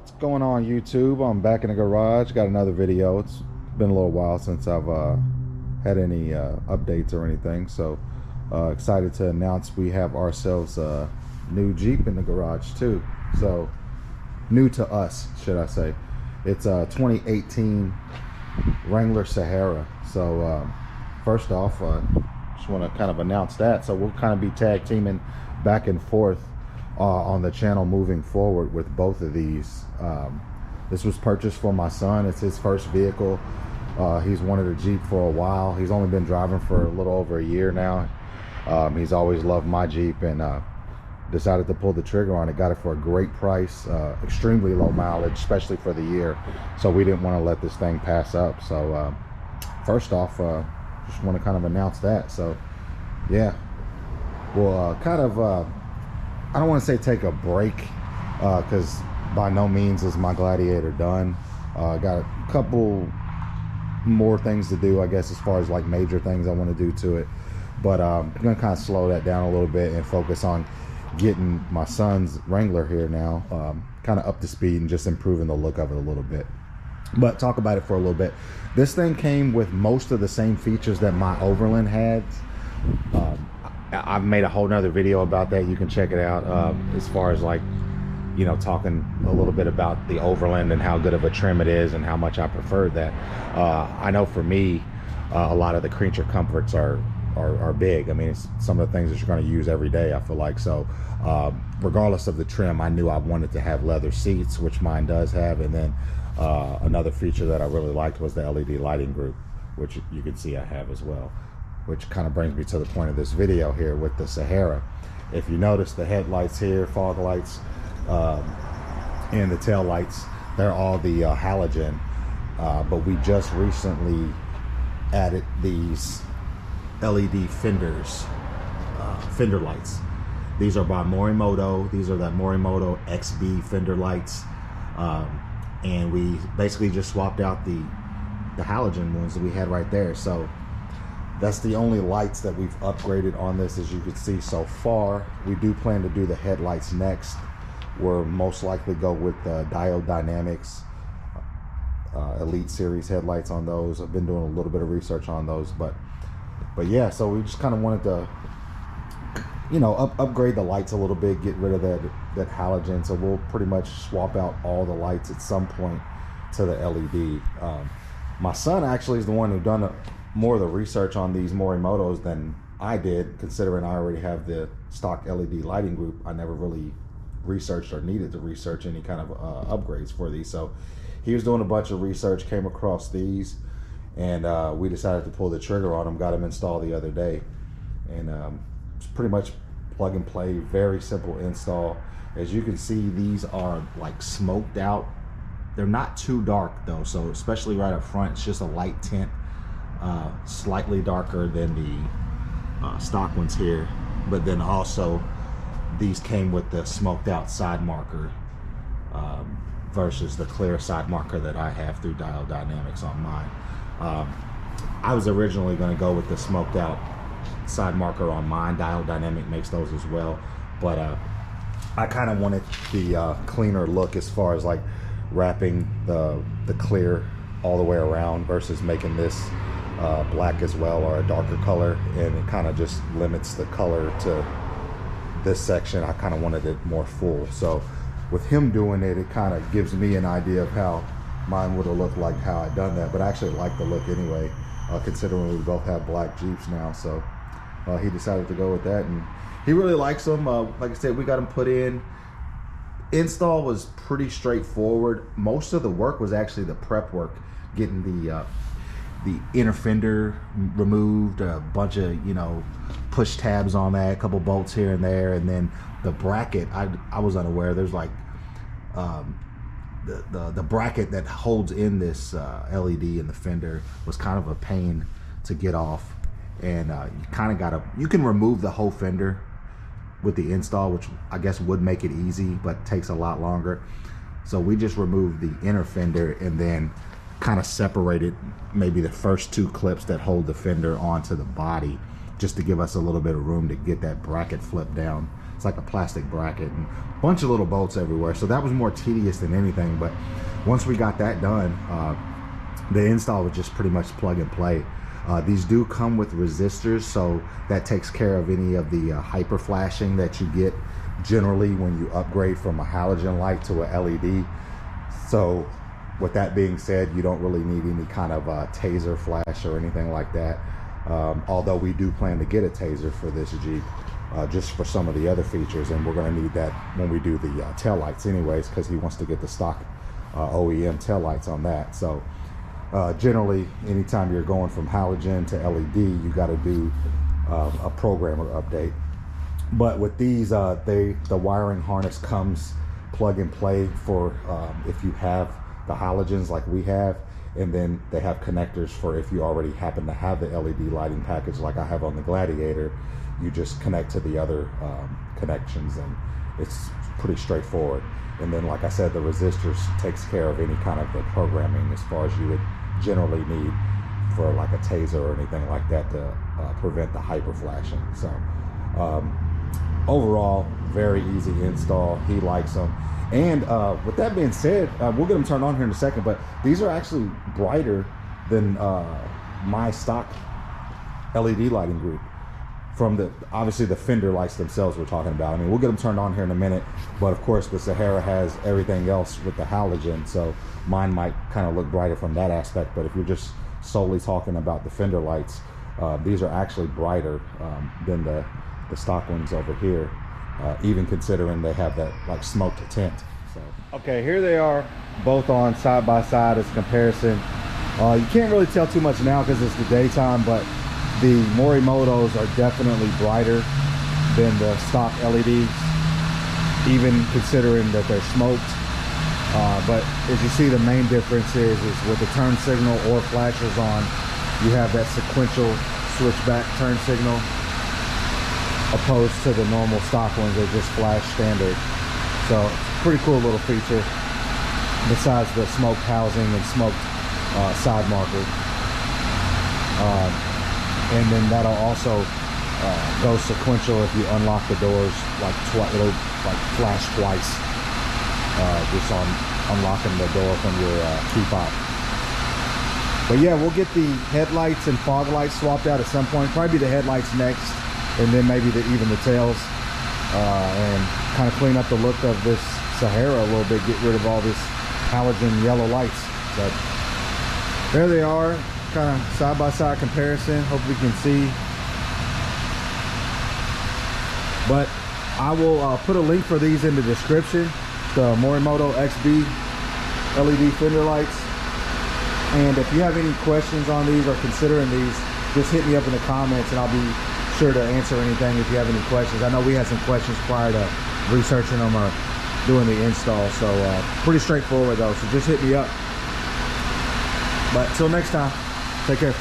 What's going on, YouTube? I'm back in the garage. Got another video. It's been a little while since I've had any updates or anything, so excited to announce we have ourselves a new Jeep in the garage too. So new to us, should I say. It's a 2018 Wrangler Sahara. So first off, just want to kind of announce that. So we'll kind of be tag teaming back and forth on the channel moving forward with both of these. This was purchased for my son. It's his first vehicle. He's wanted a Jeep for a while. He's only been driving for a little over a year now. He's always loved my Jeep and decided to pull the trigger on it. Got it for a great price, extremely low mileage, especially for the year. So we didn't want to let this thing pass up. So first off, just want to kind of announce that. So yeah, we'll kind of I don't want to say take a break, because by no means is my Gladiator done. Got a couple more things to do, I guess, as far as like major things I want to do to it. But I'm going to kind of slow that down a little bit and focus on getting my son's Wrangler here now kind of up to speed and just improving the look of it a little bit. But talk about it for a little bit. This thing came with most of the same features that my Overland had. I've made a whole nother video about that. You can check it out, as far as like, you know, talking a little bit about the Overland and how good of a trim it is and how much I preferred that. I know for me, a lot of the creature comforts are big. I mean, it's some of the things that you're going to use every day, I feel like. So regardless of the trim, I knew I wanted to have leather seats, which mine does have. And then another feature that I really liked was the LED lighting group, which you can see I have as well. Which kind of brings me to the point of this video here with the Sahara. If you notice the headlights here, fog lights, and the tail lights, they're all the halogen. But we just recently added these LED fender lights. These are by Morimoto. These are the Morimoto XB Fender Lights. And we basically just swapped out the halogen ones that we had right there. So that's the only lights that we've upgraded on this, as you can see so far. We do plan to do the headlights next. We'll most likely go with the Diode Dynamics Elite Series headlights on those. I've been doing a little bit of research on those, but yeah, so we just kind of wanted to, you know, upgrade the lights a little bit, get rid of that halogen. So we'll pretty much swap out all the lights at some point to the LED. My son actually is the one who done more of the research on these Morimotos than I did, considering I already have the stock LED lighting group. I never really researched or needed to research any kind of upgrades for these. So he was doing a bunch of research, came across these, and we decided to pull the trigger on them. Got them installed the other day, and it's pretty much plug and play, very simple install. As you can see, these are like smoked out. They're not too dark though, so especially right up front, it's just a light tint. Slightly darker than the stock ones here, but then also these came with the smoked out side marker versus the clear side marker that I have through Diode Dynamics on mine. I was originally going to go with the smoked out side marker on mine. Diode Dynamic makes those as well, but I kind of wanted the cleaner look as far as like wrapping the clear all the way around versus making this black as well, or a darker color, and it kind of just limits the color to this section. I kind of wanted it more full. So with him doing it, it kind of gives me an idea of how mine would have looked like how I done that. But I actually like the look anyway, considering we both have black Jeeps now. So he decided to go with that, and he really likes them. Like I said, we got them put in. Install was pretty straightforward. Most of the work was actually the prep work, getting the inner fender removed, a bunch of, you know, push tabs on that, a couple bolts here and there, and then the bracket, I was unaware there's like the bracket that holds in this LED in the fender was kind of a pain to get off, and you kind of gotta, you can remove the whole fender with the install, which I guess would make it easy, but takes a lot longer. So we just removed the inner fender and then kind of separated maybe the first two clips that hold the fender onto the body, just to give us a little bit of room to get that bracket flipped down. It's like a plastic bracket and a bunch of little bolts everywhere. So that was more tedious than anything. But once we got that done, the install was just pretty much plug and play. These do come with resistors, so that takes care of any of the hyper flashing that you get generally when you upgrade from a halogen light to a LED. So with that being said, you don't really need any kind of taser flash or anything like that. Although we do plan to get a taser for this Jeep, just for some of the other features, and we're going to need that when we do the tail lights anyways, because he wants to get the stock OEM tail lights on that. So generally, anytime you're going from halogen to LED, you got to do a programmer update. But with these, the wiring harness comes plug and play for if you have the halogens like we have, and then they have connectors for if you already happen to have the LED lighting package like I have on the Gladiator. You just connect to the other connections, and it's pretty straightforward. And then, like I said, the resistors takes care of any kind of the programming as far as you would generally need for like a taser or anything like that to prevent the hyper flashing. So overall, very easy install. He likes them. And with that being said, we'll get them turned on here in a second, but these are actually brighter than my stock LED lighting group. From the, obviously the Fender lights themselves we're talking about. I mean, we'll get them turned on here in a minute, but of course the Sahara has everything else with the halogen, so mine might kind of look brighter from that aspect. But if you're just solely talking about the Fender lights, these are actually brighter than the stock ones over here, even considering they have that like smoked tint. So okay, here they are both on side by side as a comparison. You can't really tell too much now because it's the daytime, but the Morimotos are definitely brighter than the stock LEDs, even considering that they're smoked. But as you see, the main difference is with the turn signal or flashers on, you have that sequential switchback turn signal, opposed to the normal stock ones that just flash standard. So pretty cool little feature, besides the smoked housing and smoked side marker. And then that'll also go sequential if you unlock the doors, like it'll like flash twice, just on unlocking the door from your key fob. But yeah, we'll get the headlights and fog lights swapped out at some point. Probably the headlights next, and then maybe even the tails, and kind of clean up the look of this Sahara a little bit, get rid of all this halogen yellow lights. But there they are. Kind of side-by-side comparison. Hope we can see. But I will put a link for these in the description. The Morimoto XB LED Fender Lights. And if you have any questions on these or considering these, just hit me up in the comments and I'll be sure to answer anything if you have any questions. I know we had some questions prior to researching them or doing the install. So pretty straightforward though. So just hit me up. But till next time. Take care.